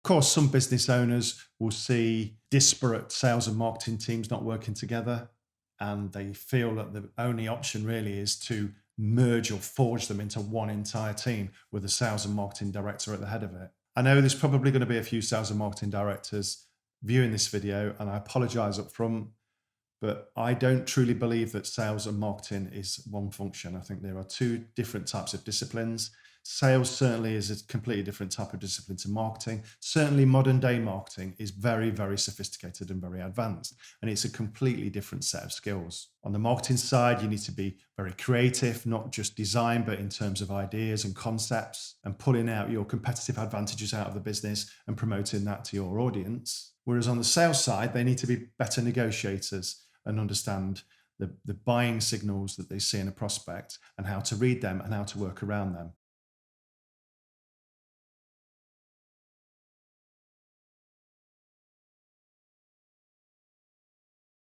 course, some business owners will see disparate sales and marketing teams not working together, and they feel that the only option really is to merge or forge them into one entire team with a sales and marketing director at the head of it. I know there's probably going to be a few sales and marketing directors viewing this video, and I apologize up front, but I don't truly believe that sales and marketing is one function. I think there are two different types of disciplines. Sales certainly is a completely different type of discipline to marketing. Certainly, modern day marketing is very, very sophisticated and very advanced, and it's a completely different set of skills. On the marketing side, you need to be very creative, not just design, but in terms of ideas and concepts, and pulling out your competitive advantages out of the business and promoting that to your audience. Whereas on the sales side, they need to be better negotiators and understand the buying signals that they see in a prospect and how to read them and how to work around them.